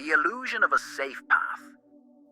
the illusion of a safe path.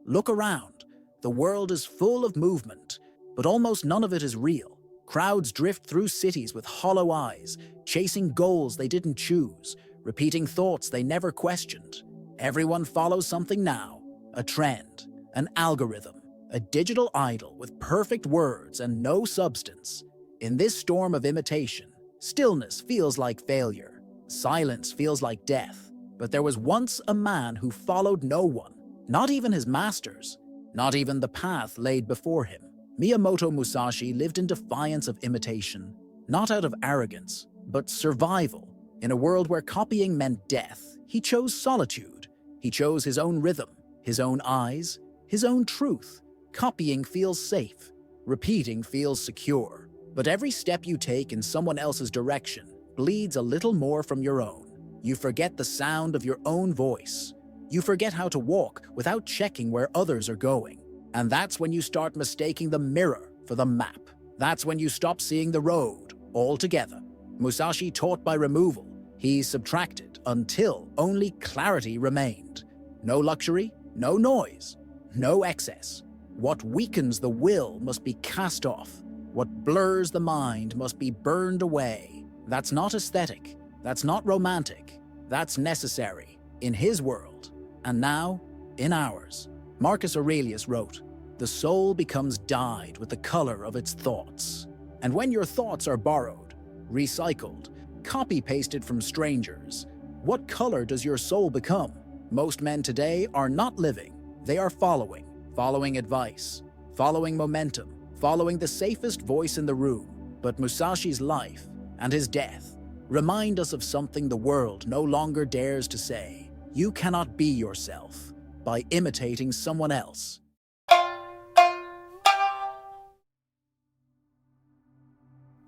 Look around. The world is full of movement, but almost none of it is real. Crowds drift through cities with hollow eyes, chasing goals they didn't choose, repeating thoughts they never questioned. Everyone follows something now, a trend, an algorithm, a digital idol with perfect words and no substance. In this storm of imitation, stillness feels like failure, silence feels like death. But there was once a man who followed no one, not even his masters, not even the path laid before him. Miyamoto Musashi lived in defiance of imitation, not out of arrogance, but survival. In a world where copying meant death, he chose solitude. He chose his own rhythm, his own eyes, his own truth. Copying feels safe, repeating feels secure. But every step you take in someone else's direction bleeds a little more from your own. You forget the sound of your own voice. You forget how to walk without checking where others are going. And that's when you start mistaking the mirror for the map. That's when you stop seeing the road altogether. Musashi taught by removal. He subtracted until only clarity remained. No luxury, no noise, no excess. What weakens the will must be cast off. What blurs the mind must be burned away. That's not aesthetic. That's not romantic. That's necessary in his world, and now in ours. Marcus Aurelius wrote, "The soul becomes dyed with the color of its thoughts." And when your thoughts are borrowed, recycled, copy-pasted from strangers, what color does your soul become? Most men today are not living. They are following advice, following momentum, following the safest voice in the room. But Musashi's life and his death remind us of something the world no longer dares to say. You cannot be yourself by imitating someone else.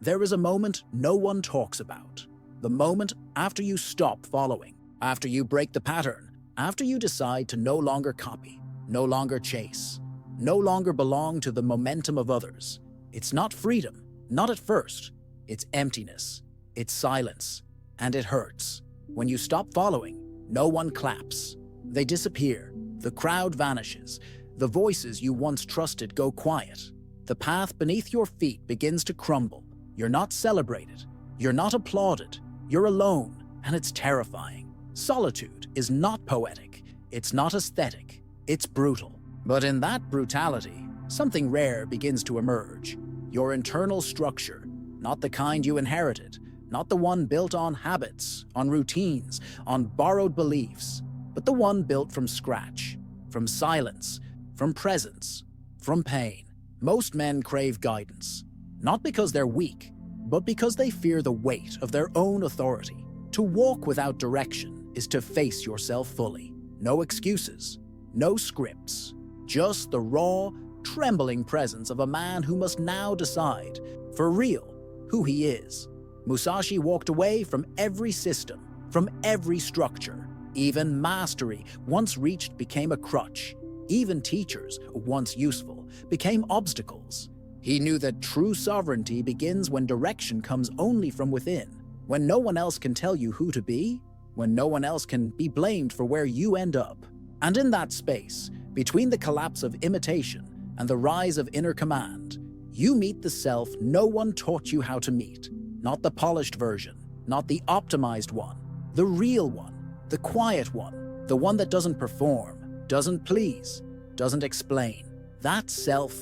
There is a moment no one talks about. The moment after you stop following, after you break the pattern, after you decide to no longer copy, no longer chase, no longer belong to the momentum of others. It's not freedom, not at first. It's emptiness. It's silence, and it hurts. When you stop following, no one claps. They disappear. The crowd vanishes. The voices you once trusted go quiet. The path beneath your feet begins to crumble. You're not celebrated. You're not applauded. You're alone, and it's terrifying. Solitude is not poetic. It's not aesthetic. It's brutal. But in that brutality, something rare begins to emerge. Your internal structure, not the kind you inherited, not the one built on habits, on routines, on borrowed beliefs, but the one built from scratch, from silence, from presence, from pain. Most men crave guidance, not because they're weak, but because they fear the weight of their own authority. To walk without direction is to face yourself fully. No excuses, no scripts, just the raw, trembling presence of a man who must now decide, for real, who he is. Musashi walked away from every system, from every structure. Even mastery, once reached, became a crutch. Even teachers, once useful, became obstacles. He knew that true sovereignty begins when direction comes only from within, when no one else can tell you who to be, when no one else can be blamed for where you end up. And in that space, between the collapse of imitation and the rise of inner command, you meet the self no one taught you how to meet. Not the polished version, not the optimized one, the real one, the quiet one, the one that doesn't perform, doesn't please, doesn't explain. That self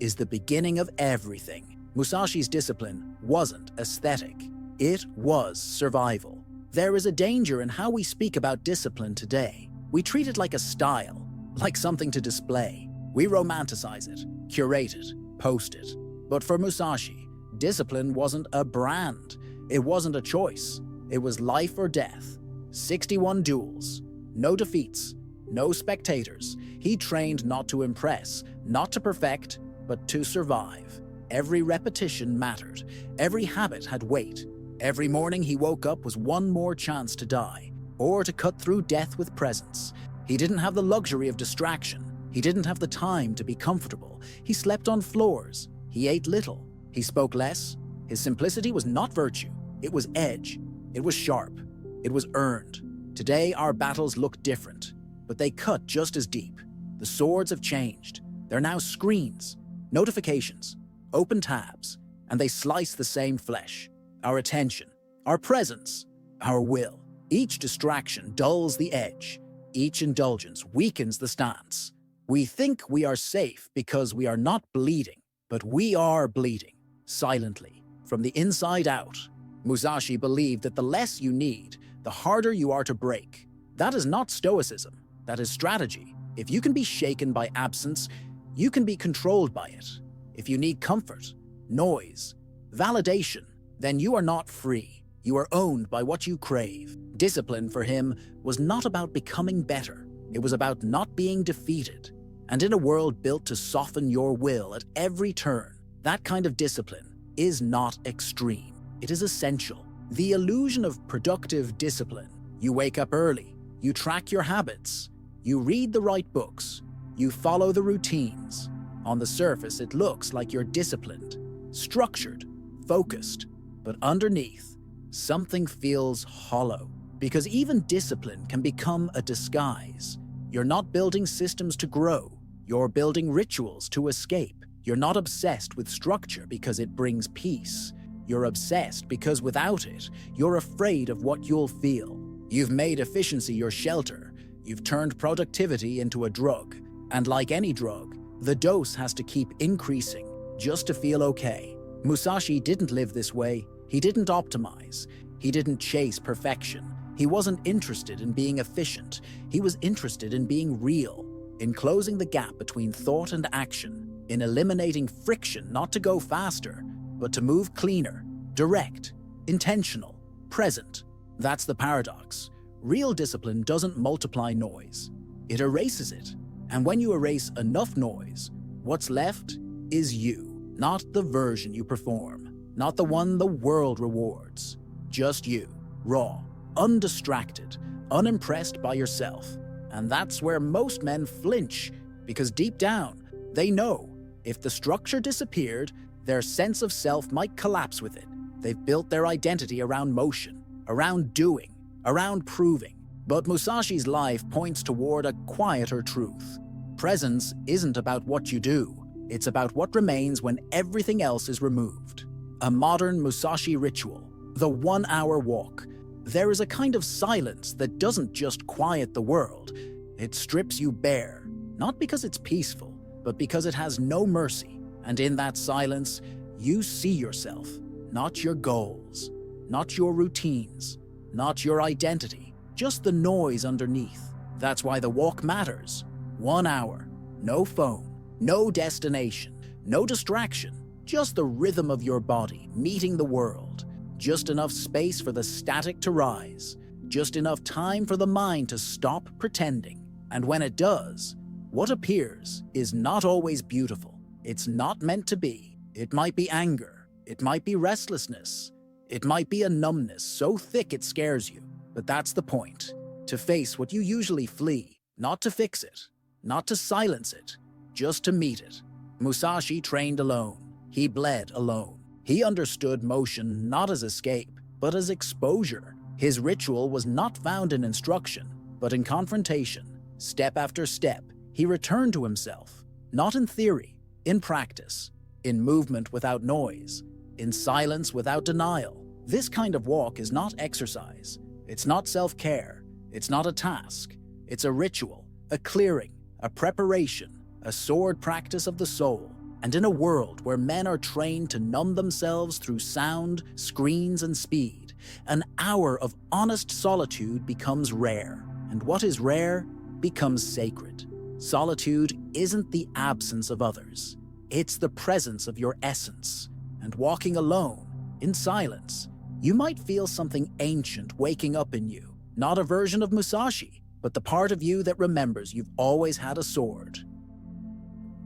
is the beginning of everything. Musashi's discipline wasn't aesthetic. It was survival. There is a danger in how we speak about discipline today. We treat it like a style, like something to display. We romanticize it, curate it, post it. But for Musashi, discipline wasn't a brand. It wasn't a choice. It was life or death. 61 duels, no defeats, no spectators. He trained not to impress, not to perfect, but to survive. Every repetition mattered. Every habit had weight. Every morning he woke up was one more chance to die, or to cut through death with presence. He didn't have the luxury of distraction. He didn't have the time to be comfortable. He slept on floors. He ate little. He spoke less. His simplicity was not virtue. It was edge. It was sharp. It was earned. Today our battles look different, but they cut just as deep. The swords have changed. They're now screens, notifications, open tabs, and they slice the same flesh. Our attention, our presence, our will. Each distraction dulls the edge. Each indulgence weakens the stance. We think we are safe because we are not bleeding, but we are bleeding, silently, from the inside out. Musashi believed that the less you need, the harder you are to break. That is not stoicism, that is strategy. If you can be shaken by absence, you can be controlled by it. If you need comfort, noise, validation, then you are not free. You are owned by what you crave. Discipline for him was not about becoming better. It was about not being defeated. And in a world built to soften your will at every turn, that kind of discipline is not extreme. It is essential. The illusion of productive discipline. You wake up early. You track your habits. You read the right books. You follow the routines. On the surface, it looks like you're disciplined, structured, focused. But underneath, something feels hollow. Because even discipline can become a disguise. You're not building systems to grow. You're building rituals to escape. You're not obsessed with structure because it brings peace. You're obsessed because without it, you're afraid of what you'll feel. You've made efficiency your shelter. You've turned productivity into a drug. And like any drug, the dose has to keep increasing just to feel okay. Musashi didn't live this way. He didn't optimize. He didn't chase perfection. He wasn't interested in being efficient. He was interested in being real, in closing the gap between thought and action, in eliminating friction not to go faster, but to move cleaner, direct, intentional, present. That's the paradox. Real discipline doesn't multiply noise. It erases it. And when you erase enough noise, what's left is you, not the version you perform, not the one the world rewards. Just you, raw, undistracted, unimpressed by yourself. And that's where most men flinch, because deep down, they know if the structure disappeared, their sense of self might collapse with it. They've built their identity around motion, around doing, around proving. But Musashi's life points toward a quieter truth. Presence isn't about what you do. It's about what remains when everything else is removed. A modern Musashi ritual, the 1-hour walk. There is a kind of silence that doesn't just quiet the world. It strips you bare, not because it's peaceful, but because it has no mercy. And in that silence, you see yourself, not your goals, not your routines, not your identity, just the noise underneath. That's why the walk matters. 1 hour, no phone, no destination, no distraction, just the rhythm of your body meeting the world. Just enough space for the static to rise, just enough time for the mind to stop pretending. And when it does, what appears is not always beautiful. It's not meant to be. It might be anger. It might be restlessness. It might be a numbness so thick it scares you. But that's the point. To face what you usually flee, not to fix it, not to silence it, just to meet it. Musashi trained alone. He bled alone. He understood motion not as escape, but as exposure. His ritual was not found in instruction, but in confrontation. Step after step, he returned to himself, not in theory, in practice, in movement without noise, in silence without denial. This kind of walk is not exercise. It's not self-care. It's not a task. It's a ritual, a clearing, a preparation, a sword practice of the soul. And in a world where men are trained to numb themselves through sound, screens, and speed, an hour of honest solitude becomes rare. And what is rare becomes sacred. Solitude isn't the absence of others. It's the presence of your essence. And walking alone, in silence, you might feel something ancient waking up in you. Not a version of Musashi, but the part of you that remembers you've always had a sword.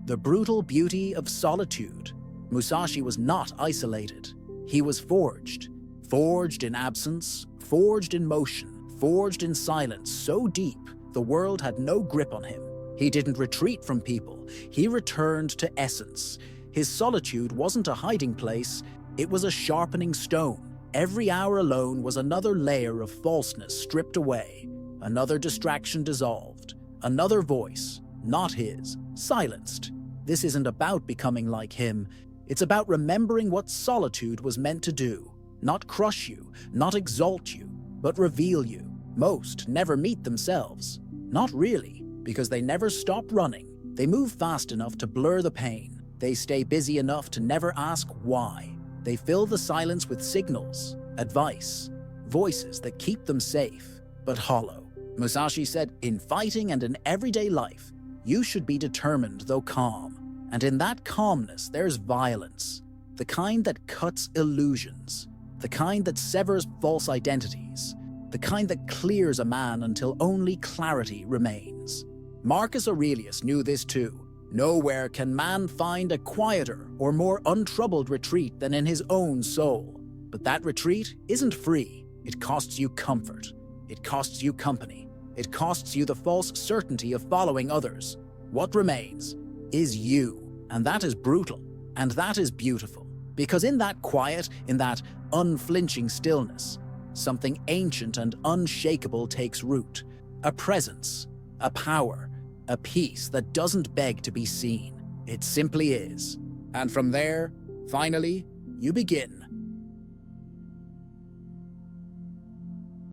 The brutal beauty of solitude. Musashi was not isolated. He was forged. Forged in absence, forged in motion, forged in silence so deep the world had no grip on him. He didn't retreat from people. He returned to essence. His solitude wasn't a hiding place. It was a sharpening stone. Every hour alone was another layer of falseness stripped away, another distraction dissolved, Another voice, not his, silenced. This isn't about becoming like him. It's about remembering what solitude was meant to do. Not crush you, not exalt you, but reveal you. Most never meet themselves. Not really, because they never stop running. They move fast enough to blur the pain. They stay busy enough to never ask why. They fill the silence with signals, advice, voices that keep them safe, but hollow. Musashi said, in fighting and in everyday life, you should be determined though calm. And in that calmness, there's violence. The kind that cuts illusions. The kind that severs false identities. The kind that clears a man until only clarity remains. Marcus Aurelius knew this too. Nowhere can man find a quieter or more untroubled retreat than in his own soul. But that retreat isn't free. It costs you comfort. It costs you company. It costs you the false certainty of following others. What remains is you. And that is brutal. And that is beautiful. Because in that quiet, in that unflinching stillness, something ancient and unshakable takes root. A presence, a power, a peace that doesn't beg to be seen. It simply is. And from there, finally, you begin